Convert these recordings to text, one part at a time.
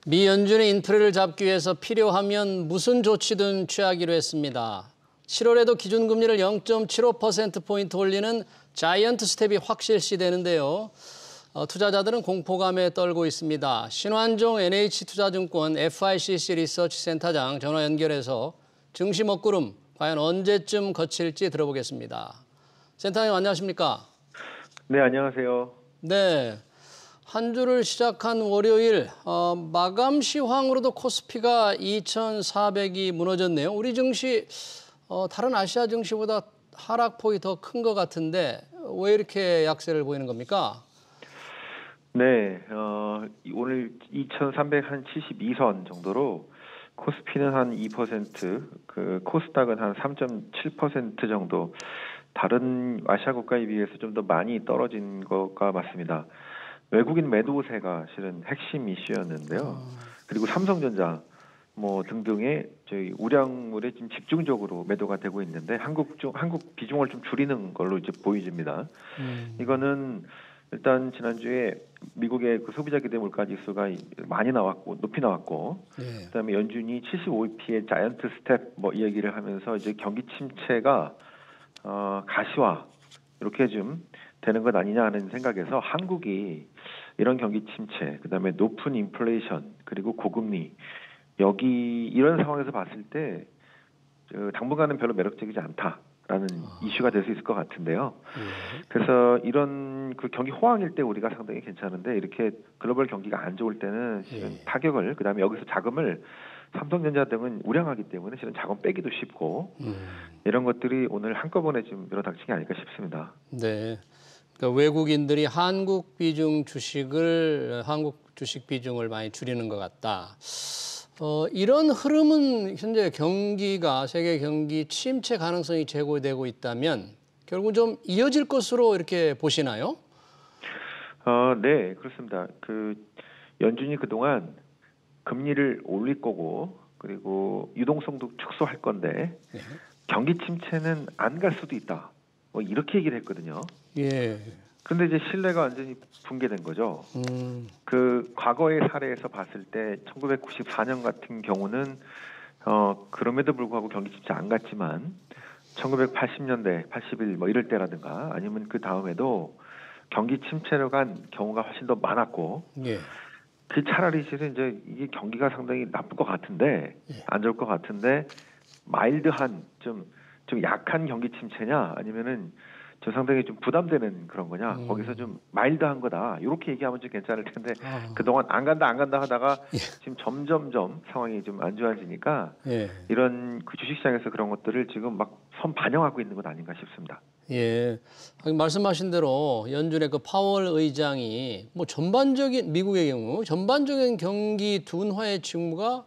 미 연준의 인플레를 잡기 위해서 필요하면 무슨 조치든 취하기로 했습니다. 7월에도 기준금리를 0.75%포인트 올리는 자이언트 스텝이 확실시되는데요. 투자자들은 공포감에 떨고 있습니다. 신환종 NH투자증권 FICC 리서치 센터장 전화 연결해서 증시 먹구름 과연 언제쯤 거칠지 들어보겠습니다. 센터장님 안녕하십니까? 네, 안녕하세요. 네. 한 주를 시작한 월요일 마감 시황으로도 코스피가 2,400이 무너졌네요. 우리 증시 다른 아시아 증시보다 하락폭이 더 큰 것 같은데 왜 이렇게 약세를 보이는 겁니까? 네, 오늘 2,372선 정도로 코스피는 한 2%, 코스닥은 한 3.7% 정도 다른 아시아 국가에 비해서 좀 더 많이 떨어진 것과 맞습니다. 외국인 매도세가 실은 핵심 이슈였는데요. 그리고 삼성전자 등등의 저희 우량물에 지금 집중적으로 매도가 되고 있는데 한국 비중을 좀 줄이는 걸로 이제 보여집니다. 이거는 일단 지난주에 미국의 그 소비자 기대 물가 지수가 많이 나왔고 높이 나왔고, 네. 그다음에 연준이 75bp의 자이언트 스텝 이 얘기를 하면서 이제 경기 침체가 가시화 이렇게 좀 되는 것 아니냐 하는 생각에서 한국이 이런 경기 침체, 그다음에 높은 인플레이션 그리고 고금리 여기 이런 상황에서 봤을 때 당분간은 별로 매력적이지 않다라는 이슈가 될 수 있을 것 같은데요. 그래서 이런 그 경기 호황일 때 우리가 상당히 괜찮은데 이렇게 글로벌 경기가 안 좋을 때는 실은 타격을 그다음에 여기서 자금을 삼성전자 등은 우량하기 때문에 실은 자금 빼기도 쉽고 이런 것들이 오늘 한꺼번에 좀 일어닥친 게 아닐까 싶습니다. 네. 그러니까 외국인들이 한국 주식 비중을 많이 줄이는 것 같다. 이런 흐름은 현재 세계 경기 침체 가능성이 제고되고 있다면 결국 좀 이어질 것으로 이렇게 보시나요? 네, 그렇습니다. 연준이 그동안 금리를 올릴 거고 그리고 유동성도 축소할 건데 경기 침체는 안 갈 수도 있다. 이렇게 얘기를 했거든요. 예. 근데 이제 신뢰가 완전히 붕괴된 거죠. 과거의 사례에서 봤을 때 1994년 같은 경우는 그럼에도 불구하고 경기 침체 안 갔지만 1980년대, 81 이럴 때라든가 아니면 그 다음에도 경기 침체로 간 경우가 훨씬 더 많았고 차라리 실은 이제 이게 경기가 상당히 나쁠 것 같은데 안 좋을 것 같은데 마일드한 좀 약한 경기 침체냐 아니면은 저 상당히 좀 부담되는 그런 거냐 거기서 좀 마일드한 거다 이렇게 얘기하면 좀 괜찮을 텐데 그동안 안 간다 하다가 지금 점점점 상황이 좀 안 좋아지니까 이런 그 주식시장에서 그런 것들을 지금 막 선 반영하고 있는 것 아닌가 싶습니다. 예, 말씀하신 대로 연준의 그 파월 의장이 미국의 경우 전반적인 경기 둔화의 징후가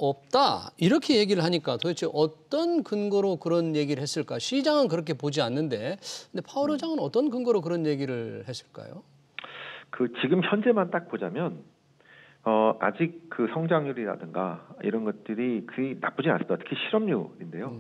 없다 이렇게 얘기를 하니까 도대체 어떤 근거로 그런 얘기를 했을까? 시장은 그렇게 보지 않는데, 근데 파월 의장은 어떤 근거로 그런 얘기를 했을까요? 지금 현재만 딱 보자면 아직 그 성장률이라든가 이런 것들이 나쁘지 않습니다. 특히 실업률인데요.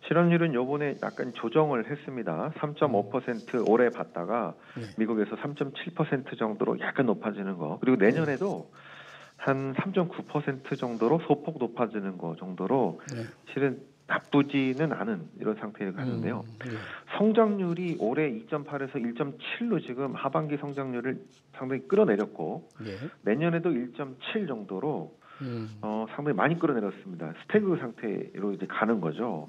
실업률은 요번에 약간 조정을 했습니다. 3.5% 올해 봤다가 미국에서 3.7% 정도로 약간 높아지는 거. 그리고 내년에도 한 3.9% 정도로 소폭 높아지는 거 정도로 실은 나쁘지는 않은 이런 상태에 가는데요. 성장률이 올해 2.8에서 1.7로 지금 하반기 성장률을 상당히 끌어내렸고 내년에도 1.7 정도로 상당히 많이 끌어내렸습니다. 스태그 상태로 이제 가는 거죠.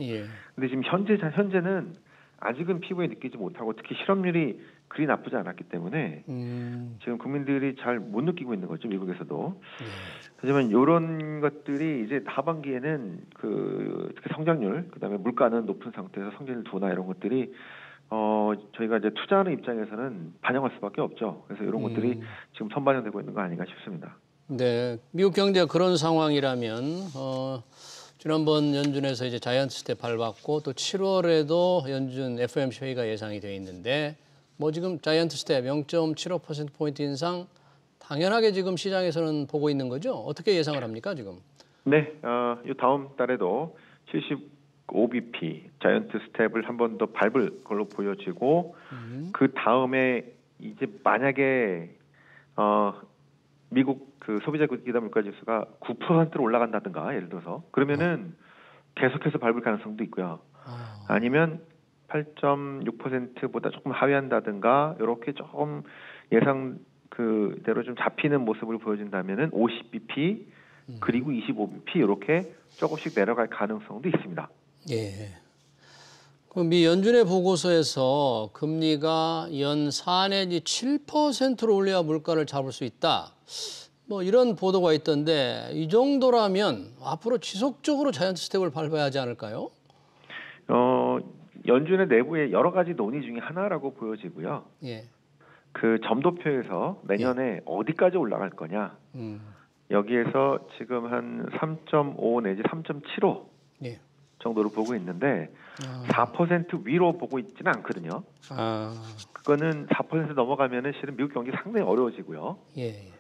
근데 지금 현재는 아직은 피부에 느끼지 못하고 특히 실업률이 그리 나쁘지 않았기 때문에 지금 국민들이 잘 못 느끼고 있는 거죠. 미국에서도. 하지만 이런 것들이 이제 하반기에는 특히 성장률, 그다음에 물가는 높은 상태에서 성장률 둔화 이런 것들이 저희가 이제 투자하는 입장에서는 반영할 수밖에 없죠. 그래서 이런 것들이 지금 선반영되고 있는 거 아닌가 싶습니다. 네, 미국 경제가 그런 상황이라면 지난번 연준에서 이제 자이언트 스텝 밟았고 또 7월에도 연준 FOMC 회의가 예상이 되어 있는데 지금 자이언트 스텝 0.75%포인트 인상 당연하게 지금 시장에서는 보고 있는 거죠? 어떻게 예상을 합니까 지금? 네, 이 다음 달에도 75bp 자이언트 스텝을 한 번 더 밟을 걸로 보여지고 그 다음에 이제 만약에 미국 그 소비자 기대 물가 지수가 9%로 올라간다든가 예를 들어서 그러면은 계속해서 밟을 가능성도 있고요. 아니면 8.6%보다 조금 하회한다든가 이렇게 조금 예상 그대로 좀 잡히는 모습을 보여준다면은 50bp 그리고 25bp 이렇게 조금씩 내려갈 가능성도 있습니다. 예. 그럼 미 연준의 보고서에서 금리가 연 4 내지 7%로 올려야 물가를 잡을 수 있다. 뭐 이런 보도가 있던데 이 정도라면 앞으로 지속적으로 자이언트 스텝을 밟아야 하지 않을까요? 연준의 내부의 여러 가지 논의 중에 하나라고 보여지고요. 예. 그 점도표에서 내년에 어디까지 올라갈 거냐. 여기에서 지금 한 3.5 내지 3.75 예. 정도로 보고 있는데 4% 위로 보고 있지는 않거든요. 그거는 4% 넘어가면은 실은 미국 경기 상당히 어려워지고요. 예.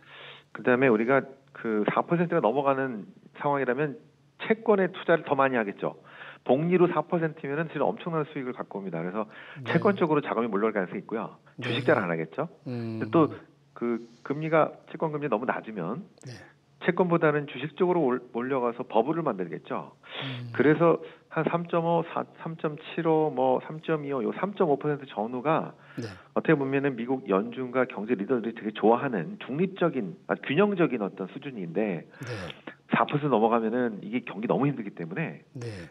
그다음에 우리가 그 4%가 넘어가는 상황이라면 채권에 투자를 더 많이 하겠죠. 복리로 4%면은 사실 엄청난 수익을 갖고 옵니다. 그래서 채권 쪽으로 자금이 몰려올 가능성이 있고요. 주식 잘 안 하겠죠. 근데 또 그 금리가 채권 금리 너무 낮으면 채권보다는 주식 쪽으로 몰려가서 버블을 만들겠죠. 그래서 한 3.5, 3.75, 뭐 3.25, 요 3.5% 전후가 어떻게 보면은 미국 연준과 경제 리더들이 되게 좋아하는 중립적인, 균형적인 어떤 수준인데 4% 넘어가면은 이게 경기 너무 힘들기 때문에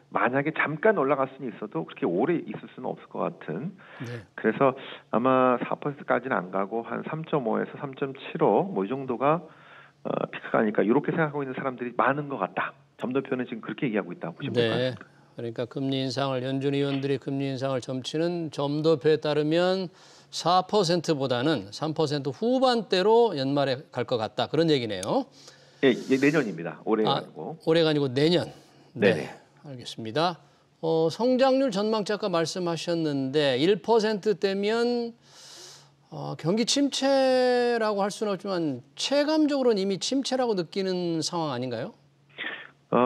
만약에 잠깐 올라갈 수는 있어도 그렇게 오래 있을 수는 없을 것 같은. 그래서 아마 4%까지는 안 가고 한 3.5에서 3.75 뭐 이 정도가 피크가 아닐까 이렇게 생각하고 있는 사람들이 많은 것 같다. 점도표는 지금 그렇게 얘기하고 있다고 보시면 될 것 같습니다. 그러니까 금리 인상을 연준 의원들이 금리 인상을 점치는 점도표에 따르면 4%보다는 3% 후반대로 연말에 갈 것 같다. 그런 얘기네요. 예, 내년입니다. 올해가 아니고. 올해가 아니고 내년. 네. 알겠습니다. 성장률 전망치 아까 말씀하셨는데 1%대면 경기 침체라고 할 수는 없지만 체감적으로는 이미 침체라고 느끼는 상황 아닌가요?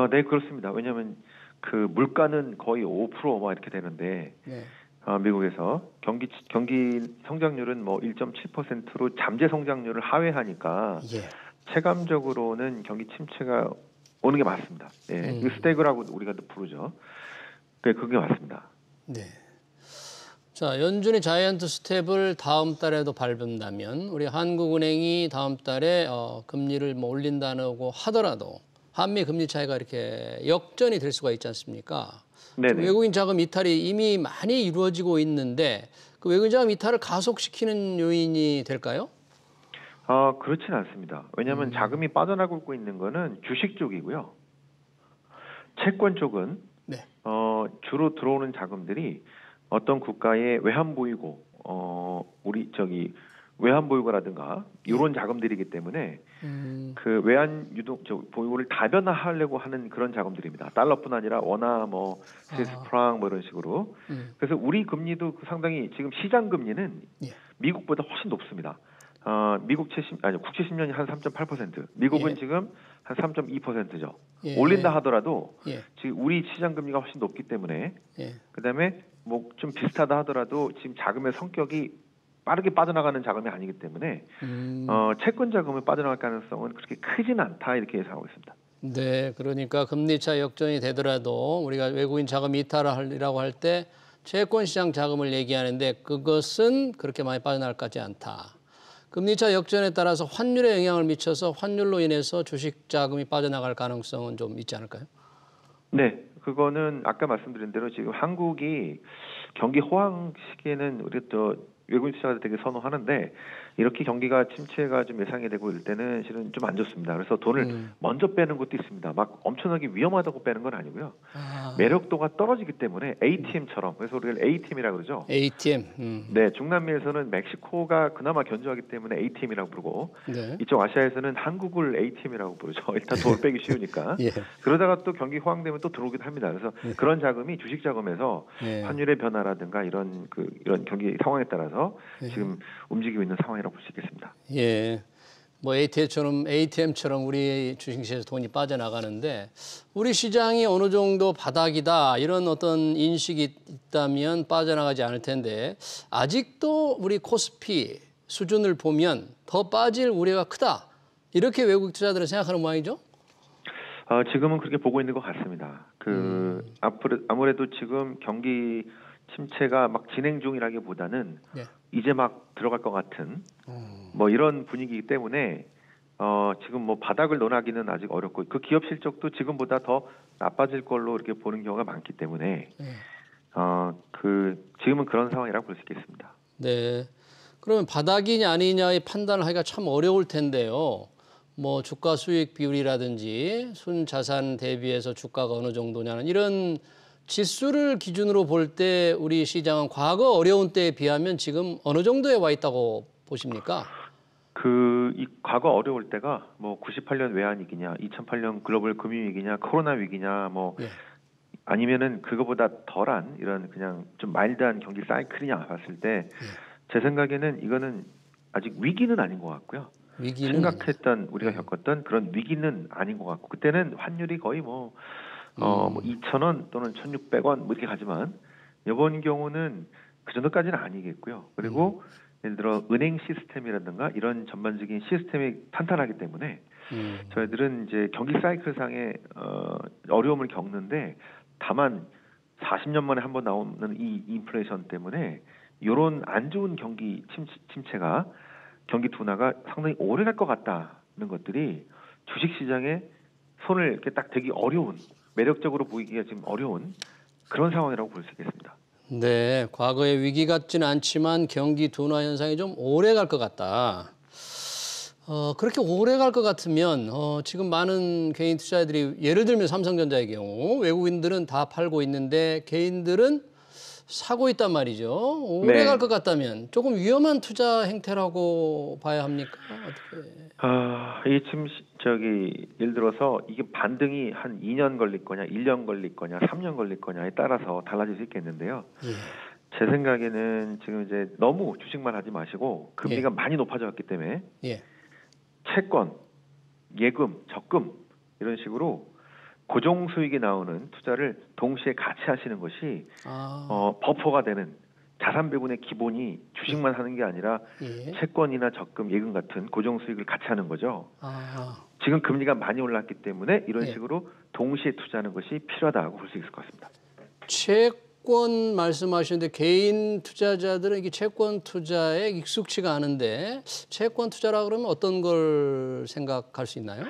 네, 그렇습니다. 왜냐하면 그 물가는 거의 5%막 이렇게 되는데 미국에서 경기 성장률은 뭐 1.7%로 잠재 성장률을 하회하니까 체감적으로는 경기 침체가 오는 게 맞습니다. 예, 이 스태그라고 우리가 부르죠. 네, 그게 맞습니다. 네. 자, 연준이 자이언트 스텝을 다음 달에도 밟는다면 우리 한국은행이 다음 달에 금리를 뭐 올린다고 하더라도 한미 금리 차이가 이렇게 역전이 될 수가 있지 않습니까? 외국인 자금 이탈이 이미 많이 이루어지고 있는데 그 외국인 자금 이탈을 가속시키는 요인이 될까요? 그렇지는 않습니다. 왜냐하면 자금이 빠져나가고 있는 거는 주식 쪽이고요. 채권 쪽은 주로 들어오는 자금들이 어떤 국가의 외환 보유고, 외환 보유고라든가 이런 자금들이기 때문에 그 외환 보유고를 다변화하려고 하는 그런 자금들입니다. 달러뿐 아니라 원화, 뭐 스위스 프랑 뭐 이런 식으로. 그래서 우리 금리도 상당히 지금 시장 금리는 미국보다 훨씬 높습니다. 국채 10년이 한 3.8%, 미국은 지금 한 3.2%죠. 올린다 하더라도 지금 우리 시장 금리가 훨씬 높기 때문에 그다음에 뭐 좀 비슷하다 하더라도 지금 자금의 성격이 빠르게 빠져나가는 자금이 아니기 때문에 채권 자금을 빠져나갈 가능성은 그렇게 크지는 않다 이렇게 예상하고 있습니다. 네, 그러니까 금리차 역전이 되더라도 우리가 외국인 자금 이탈을 하려고 할 때 채권 시장 자금을 얘기하는데 그것은 그렇게 많이 빠져나갈 것 같지 않다. 금리차 역전에 따라서 환율에 영향을 미쳐서 환율로 인해서 주식 자금이 빠져나갈 가능성은 좀 있지 않을까요? 네, 그거는 아까 말씀드린 대로 지금 한국이 경기 호황 시기에는 우리 또 외국인 투자자들 되게 선호하는데 이렇게 경기가 침체가 좀 예상이 되고 이럴 때는 실은 좀 안 좋습니다. 그래서 돈을 먼저 빼는 것도 있습니다. 막 엄청나게 위험하다고 빼는 건 아니고요. 매력도가 떨어지기 때문에 ATM처럼, 그래서 우리가 ATM이라고 그러죠. ATM. 네, 중남미에서는 멕시코가 그나마 견조하기 때문에 ATM이라고 부르고 이쪽 아시아에서는 한국을 ATM이라고 부르죠. 일단 돈 빼기 쉬우니까. 그러다가 또 경기 호황되면 또 들어오기도 합니다. 그래서 그런 자금이 주식 자금에서 환율의 변화라든가 이런 경기 상황에 따라서 지금 움직이고 있는 상황이라고 볼 수 있겠습니다. 예. 뭐 ATM처럼 우리 주식시장에서 돈이 빠져나가는데 우리 시장이 어느 정도 바닥이다 이런 어떤 인식이 있다면 빠져나가지 않을 텐데 아직도 우리 코스피 수준을 보면 더 빠질 우려가 크다. 이렇게 외국 투자들은 생각하는 모양이죠? 지금은 그렇게 보고 있는 것 같습니다. 아무래도 지금 경기 침체가 막 진행 중이라기보다는 네. 이제 막 들어갈 것 같은 뭐 이런 분위기이기 때문에 지금 뭐 바닥을 논하기는 아직 어렵고 그 기업 실적도 지금보다 더 나빠질 걸로 이렇게 보는 경우가 많기 때문에 지금은 그런 상황이라고 볼 수 있겠습니다. 네. 그러면 바닥이냐 아니냐의 판단을 하기가 참 어려울 텐데요. 뭐 주가 수익 비율이라든지 순자산 대비해서 주가가 어느 정도냐는 이런 지수를 기준으로 볼 때 우리 시장은 과거 어려운 때에 비하면 지금 어느 정도에 와 있다고 보십니까? 이 과거 어려울 때가 뭐 98년 외환위기냐, 2008년 글로벌 금융위기냐, 코로나 위기냐, 뭐 예. 아니면은 그거보다 덜한 이런 그냥 좀 마일드한 경기 사이클이냐 봤을 때 제 생각에는 이거는 아직 위기는 아닌 것 같고요. 위기는 심각했던 우리가 겪었던 그런 위기는 아닌 것 같고 그때는 환율이 거의 뭐 2,000원 또는 1,600원 뭐 이렇게 가지만 이번 경우는 그 정도까지는 아니겠고요. 그리고 예를 들어 은행 시스템이라든가 이런 전반적인 시스템이 탄탄하기 때문에 저희들은 이제 경기 사이클상의 어려움을 겪는데 다만 40년 만에 한 번 나오는 이 인플레이션 때문에 이런 안 좋은 경기 침체가 경기 둔화가 상당히 오래 갈 것 같다는 것들이 주식시장에 손을 이렇게 딱 대기 어려운 매력적으로 보이기가 지금 어려운 그런 상황이라고 볼 수 있겠습니다. 네, 과거의 위기 같지는 않지만 경기 둔화 현상이 좀 오래 갈 것 같다. 그렇게 오래 갈 것 같으면 지금 많은 개인 투자자들이 예를 들면 삼성전자의 경우 외국인들은 다 팔고 있는데 개인들은 사고 있단 말이죠. 오래 네. 갈 것 같다면 조금 위험한 투자 행태라고 봐야 합니까? 어떻게? 지금 예를 들어서 이게 반등이 한 2년 걸릴 거냐, 1년 걸릴 거냐, 3년 걸릴 거냐에 따라서 달라질 수 있겠는데요. 예. 제 생각에는 지금 이제 너무 주식만 하지 마시고 금리가 많이 높아졌기 때문에 채권, 예금, 적금 이런 식으로 고정 수익이 나오는 투자를 동시에 같이 하시는 것이 버퍼가 되는 자산 배분의 기본이 주식만 하는 게 아니라 채권이나 적금, 예금 같은 고정 수익을 같이 하는 거죠. 지금 금리가 많이 올랐기 때문에 이런 식으로 동시에 투자하는 것이 필요하다고 볼 수 있을 것 같습니다. 채권 말씀하시는데 개인 투자자들은 이게 채권 투자에 익숙치가 않은데 채권 투자라 그러면 어떤 걸 생각할 수 있나요?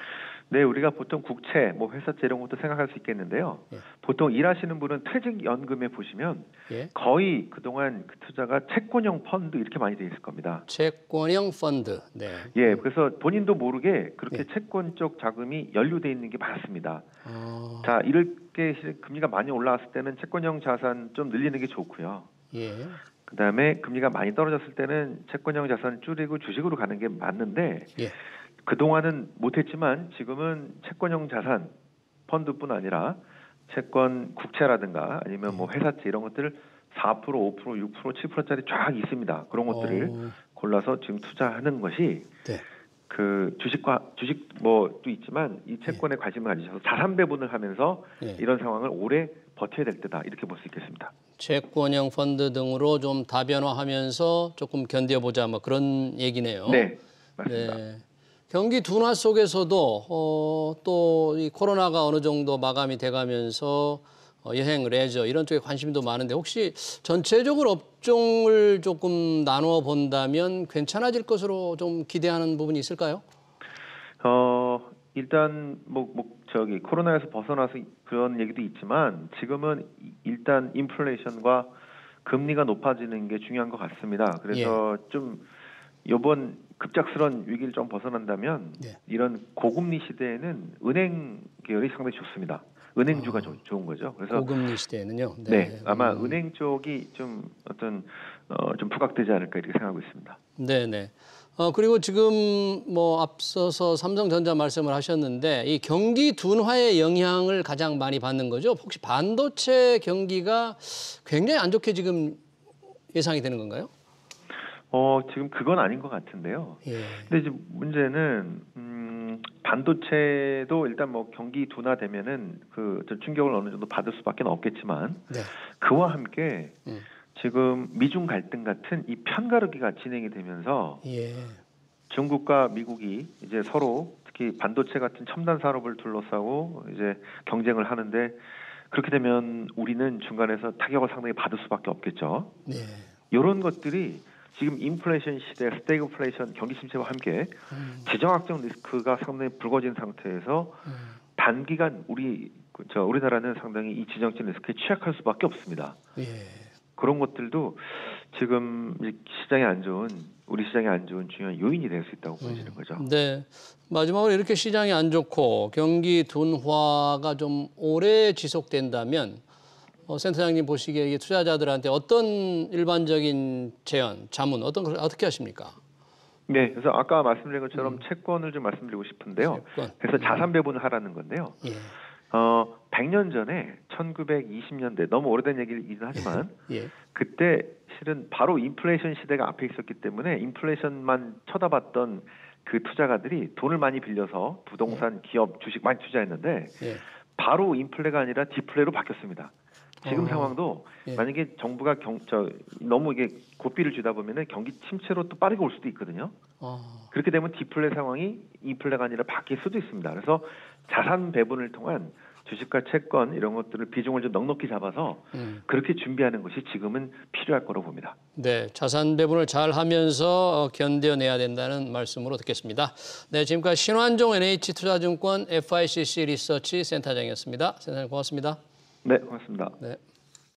네, 우리가 보통 국채, 뭐 회사채 이런 것도 생각할 수 있겠는데요. 보통 일하시는 분은 퇴직연금에 보시면 거의 그동안 그 투자가 채권형 펀드 이렇게 많이 돼 있을 겁니다. 채권형 펀드. 네. 그래서 본인도 모르게 그렇게 채권 쪽 자금이 연루돼 있는 게 많습니다. 자, 이렇게 금리가 많이 올라왔을 때는 채권형 자산 좀 늘리는 게 좋고요. 그다음에 금리가 많이 떨어졌을 때는 채권형 자산 줄이고 주식으로 가는 게 맞는데 그동안은 못했지만 지금은 채권형 자산 펀드뿐 아니라 채권 국채라든가 아니면 뭐 회사채 이런 것들을 4%, 5%, 6%, 7%짜리 쫙 있습니다. 그런 것들을 골라서 지금 투자하는 것이 그 주식 뭐도 있지만 이 채권에 관심을 가지셔서 자산 배분을 하면서 이런 상황을 오래 버텨야 될 때다 이렇게 볼 수 있겠습니다. 채권형 펀드 등으로 좀 다변화하면서 조금 견뎌보자 뭐 그런 얘기네요. 네, 맞습니다. 경기 둔화 속에서도 또 이 코로나가 어느 정도 마감이 돼가면서 여행, 레저 이런 쪽에 관심도 많은데 혹시 전체적으로 업종을 조금 나누어 본다면 괜찮아질 것으로 좀 기대하는 부분이 있을까요? 일단 코로나에서 벗어나서 그런 얘기도 있지만 지금은 일단 인플레이션과 금리가 높아지는 게 중요한 것 같습니다. 그래서 좀 이번 급작스러운 위기를 좀 벗어난다면 이런 고금리 시대에는 은행 계열이 상당히 좋습니다. 은행주가 좋은 거죠. 그래서 고금리 시대에는요. 아마 은행 쪽이 좀 좀 부각되지 않을까 이렇게 생각하고 있습니다. 네네. 그리고 지금 뭐 앞서서 삼성전자 말씀을 하셨는데 이 경기 둔화의 영향을 가장 많이 받는 거죠. 혹시 반도체 경기가 굉장히 안 좋게 지금 예상이 되는 건가요? 지금 그건 아닌 것 같은데요. 근데 이제 문제는 반도체도 일단 뭐 경기 둔화되면은 그 충격을 어느 정도 받을 수밖에 없겠지만 그와 함께 지금 미중 갈등 같은 이 편가르기가 진행이 되면서 중국과 미국이 이제 서로 특히 반도체 같은 첨단 산업을 둘러싸고 이제 경쟁을 하는데 그렇게 되면 우리는 중간에서 타격을 상당히 받을 수밖에 없겠죠. 네. 이런 것들이 지금 인플레이션 시대, 스태그플레이션, 경기 침체와 함께 지정 확정 리스크가 상당히 불거진 상태에서 단기간 우리나라는 상당히 이 지정적 리스크에 취약할 수밖에 없습니다. 예. 그런 것들도 지금 시장에 안 좋은 우리 시장에 안 좋은 중요한 요인이 될 수 있다고 보시는 거죠. 네. 마지막으로 이렇게 시장이 안 좋고 경기 둔화가 좀 오래 지속된다면 센터장님 보시기에 이게 투자자들한테 어떤 일반적인 제언, 자문 어떤 걸 어떻게 하십니까? 네, 그래서 아까 말씀드린 것처럼 채권을 좀 말씀드리고 싶은데요. 채권. 그래서 자산 배분을 하라는 건데요. 예. 100년 전에 1920년대 너무 오래된 얘기이긴 하지만 예. 그때 실은 바로 인플레이션 시대가 앞에 있었기 때문에 인플레이션만 쳐다봤던 그 투자가들이 돈을 많이 빌려서 부동산, 기업, 주식 많이 투자했는데 예. 바로 인플레가 아니라 디플레로 바뀌었습니다. 지금 상황도 예. 만약에 정부가 너무 이게 고삐를 주다 보면은 경기 침체로 또 빠르게 올 수도 있거든요. 그렇게 되면 디플레 상황이 인플레가 아니라 바뀔 수도 있습니다. 그래서 자산 배분을 통한 주식과 채권 이런 것들을 비중을 좀 넉넉히 잡아서 그렇게 준비하는 것이 지금은 필요할 거라고 봅니다. 네, 자산 배분을 잘 하면서 견뎌내야 된다는 말씀으로 듣겠습니다. 네, 지금까지 신환종 NH투자증권 FICC 리서치 센터장이었습니다. 센터장 고맙습니다. 네, 고맙습니다. 네.